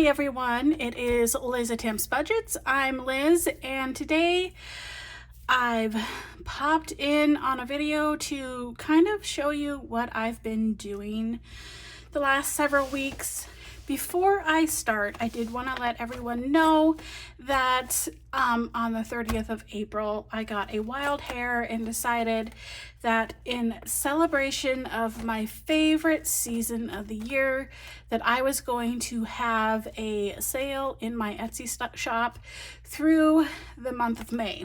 Hi everyone, it is Liz Attempts Budgets. I'm Liz, and today I've popped in on a video to kind of show you what I've been doing the last several weeks. Before I start, I did want to let everyone know that on the 30th of April, I got a wild hair and decided that in celebration of my favorite season of the year, that I was going to have a sale in my Etsy shop through the month of May.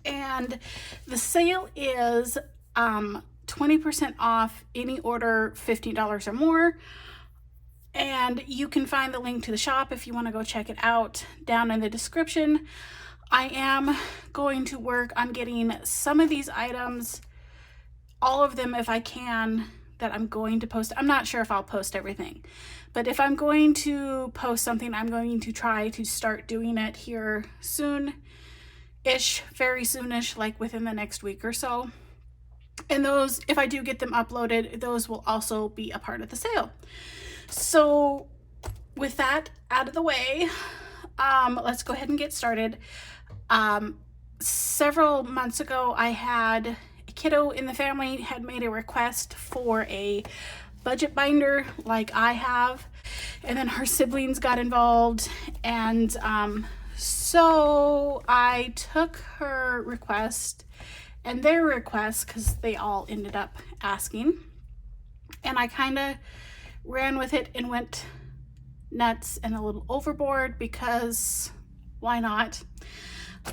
And the sale is 20% off any order $50 or more. And you can find the link to the shop if you want to go check it out down in the description. I am going to work on getting some of these items, all of them if I can, that I'm going to post. I'm not sure if I'll post everything, but if I'm going to post something, I'm going to try to start doing it here soon-ish, very soonish, like within the next week or so. And those, if I do get them uploaded, those will also be a part of the sale. So with that out of the way, let's go ahead and get started. Several months ago, I had a kiddo in the family had made a request for a budget binder like I have, and then her siblings got involved, and so I took her request and their request, because they all ended up asking, and I kind of ran with it and went nuts and a little overboard, because why not?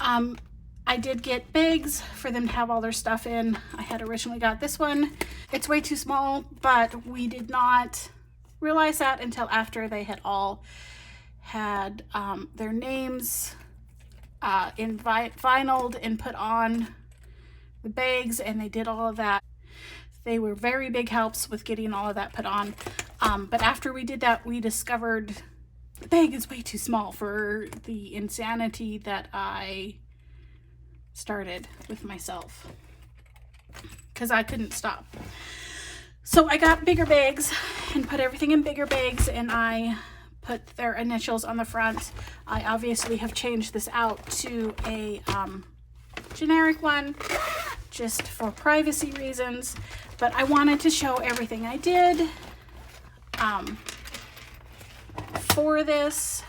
I did get bags for them to have all their stuff in. I had originally got this one. It's way too small, but we did not realize that until after they had all had their names vinyled and put on the bags, and they did all of that. They were very big helps with getting all of that put on. But after we did that, we discovered the bag is way too small for the insanity that I started with myself, because I couldn't stop. So I got bigger bags and put everything in bigger bags, and I put their initials on the front. I obviously have changed this out to a generic one just for privacy reasons, but I wanted to show everything I did for this.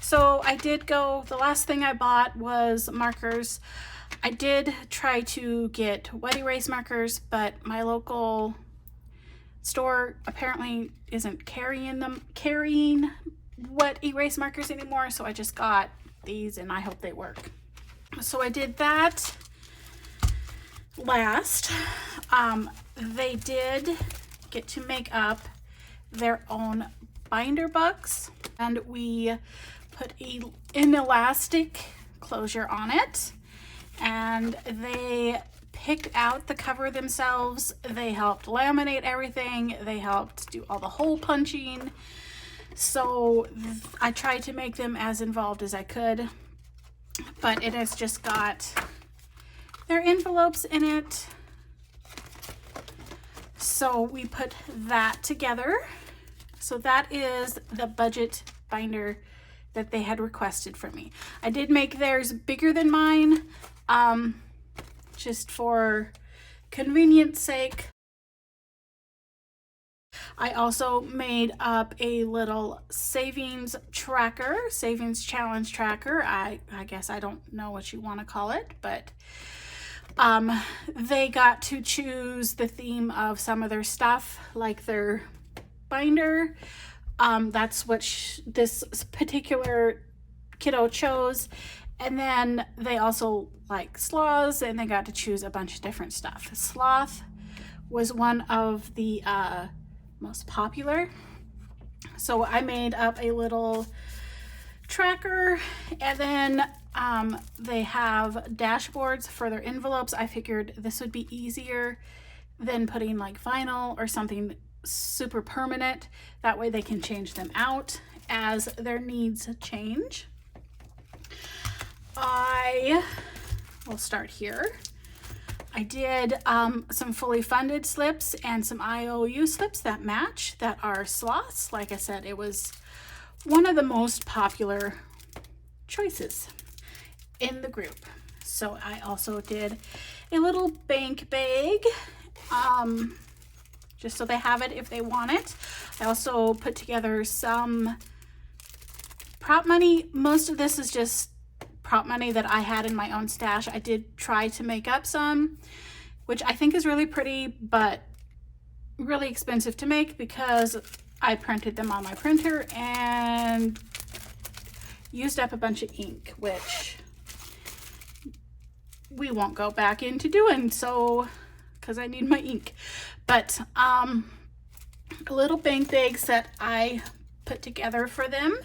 So I did go, the last thing I bought was markers. I did try to get wet erase markers, but my local store apparently isn't carrying wet erase markers anymore, so I just got these, and I hope they work. So I did that last. They did get to make up their own binder books, and we put an elastic closure on it, and they picked out the cover themselves. They helped laminate everything. They helped do all the hole punching. So I tried to make them as involved as I could, but it has just got their envelopes in it. So we put that together. So that is the budget binder that they had requested from me. I did make theirs bigger than mine, just for convenience sake. I also made up a little savings challenge tracker. I guess I don't know what you want to call it, but they got to choose the theme of some of their stuff, like their binder. That's what this particular kiddo chose. And then they also like sloths, and they got to choose a bunch of different stuff. Sloth was one of the most popular. So I made up a little tracker, and then they have dashboards for their envelopes. I figured this would be easier than putting like vinyl or something super permanent. That way they can change them out as their needs change. I will start here. I did some fully funded slips and some IOU slips that match, that are sloths. Like I said, it was one of the most popular choices in the group. So I also did a little bank bag, just so they have it if they want it. I also put together some prop money. Most of this is just prop money that I had in my own stash. I did try to make up some, which I think is really pretty, but really expensive to make because I printed them on my printer and used up a bunch of ink, which we won't go back into doing, so because I need my ink. But little bank bags that I put together for them,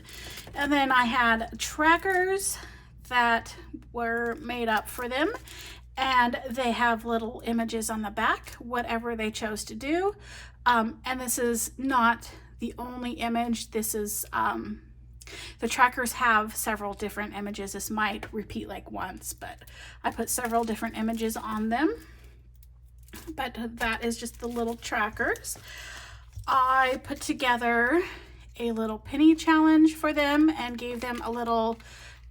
and then I had trackers that were made up for them, and they have little images on the back, whatever they chose to do. And this is not the only image. This is the trackers have several different images. This might repeat like once, but I put several different images on them. But that is just the little trackers. I put together a little penny challenge for them and gave them a little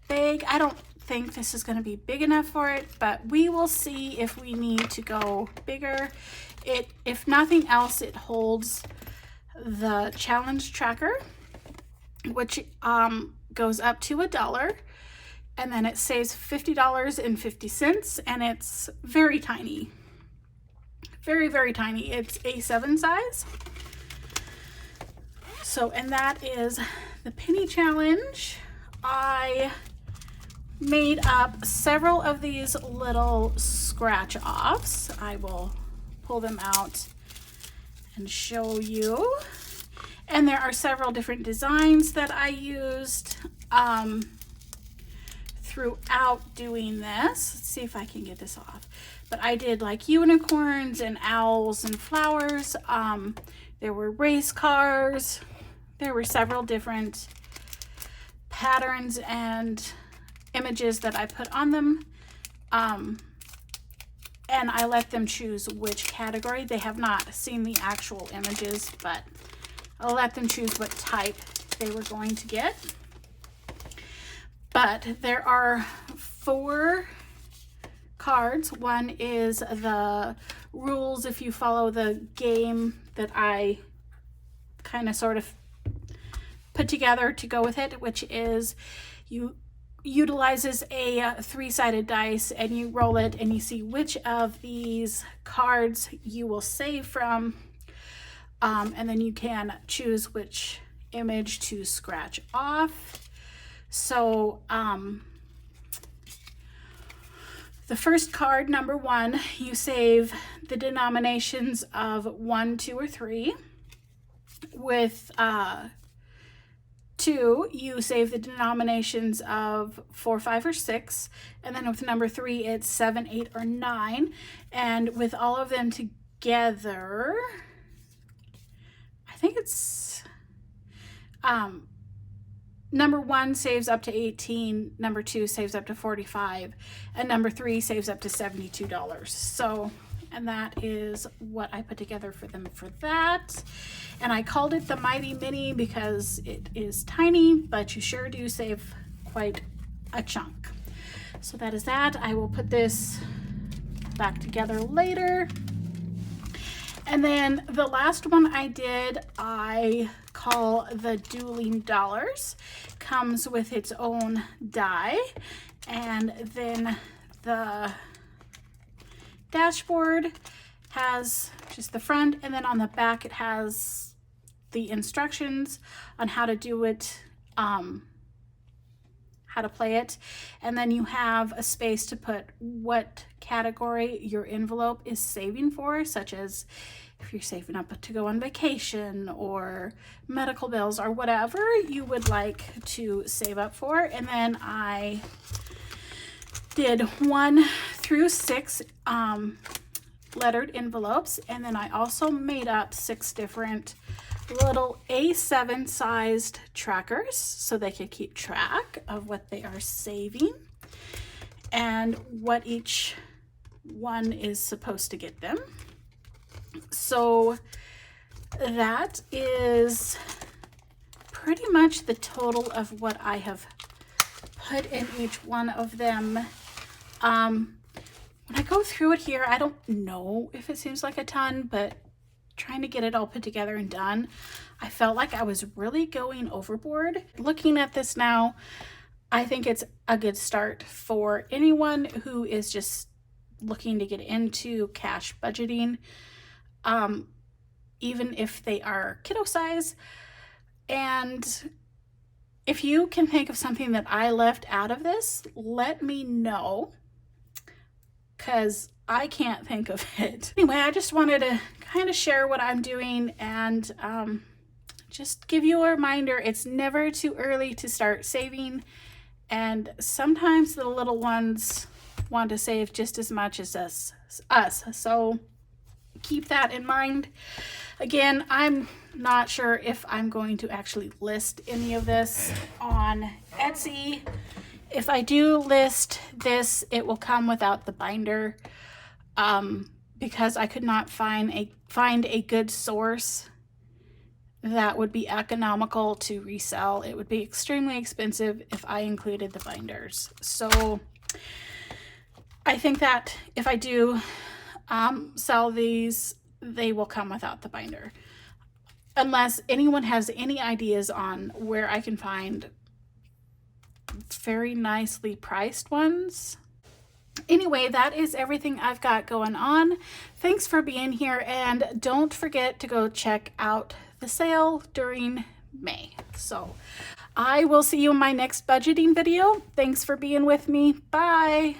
bag. I don't think this is going to be big enough for it, but we will see if we need to go bigger. If nothing else, it holds the challenge tracker, which goes up to $1, and then it saves $50.50, and it's very tiny. Very, very tiny. It's A7 size. So, and that is the penny challenge. I made up several of these little scratch offs. I will pull them out and show you. And there are several different designs that I used throughout doing this. Let's see if I can get this off. But I did like unicorns and owls and flowers. There were race cars. There were several different patterns and images that I put on them. And I let them choose which category. They have not seen the actual images, but I'll let them choose what type they were going to get. But there are 4 cards. One is the rules if you follow the game that I kind of sort of put together to go with it, which is utilizes a 3-sided dice, and you roll it and you see which of these cards you will save from, and then you can choose which image to scratch off. So the first card, number 1, you save the denominations of 1, 2, or 3. With 2, you save the denominations of 4, 5, or 6. And then with number 3, it's 7, 8, or 9. And with all of them together, I think it's number 1 saves up to 18, number 2 saves up to 45, and number 3 saves up to $72. So, and that is what I put together for them for that. And I called it the Mighty Mini because it is tiny, but you sure do save quite a chunk. So that is that. I will put this back together later. And then the last one I did, I call the Dueling Dollars. Comes with its own die, and then the dashboard has just the front, and then on the back it has the instructions on how to do it, how to play it, and then you have a space to put what category your envelope is saving for, such as if you're saving up to go on vacation or medical bills or whatever you would like to save up for. And then I did 1 through 6 lettered envelopes, and then I also made up 6 different little A7 sized trackers so they could keep track of what they are saving and what each one is supposed to get them. So that is pretty much the total of what I have put in each one of them. When I go through it here, I don't know if it seems like a ton, but trying to get it all put together and done, I felt like I was really going overboard. Looking at this now, I think it's a good start for anyone who is just looking to get into cash budgeting, even if they are kiddo size. And if you can think of something that I left out of this, let me know, because I can't think of it. Anyway, I just wanted to kind of share what I'm doing and just give you a reminder, it's never too early to start saving. And sometimes the little ones want to save just as much as us. So keep that in mind. Again, I'm not sure if I'm going to actually list any of this on Etsy. If I do list this, it will come without the binder, because I could not find a good source that would be economical to resell. It would be extremely expensive if I included the binders. So I think that if I do sell these, they will come without the binder. Unless anyone has any ideas on where I can find very nicely priced ones. Anyway, that is everything I've got going on. Thanks for being here, and don't forget to go check out the sale during May. So I will see you in my next budgeting video. Thanks for being with me. Bye.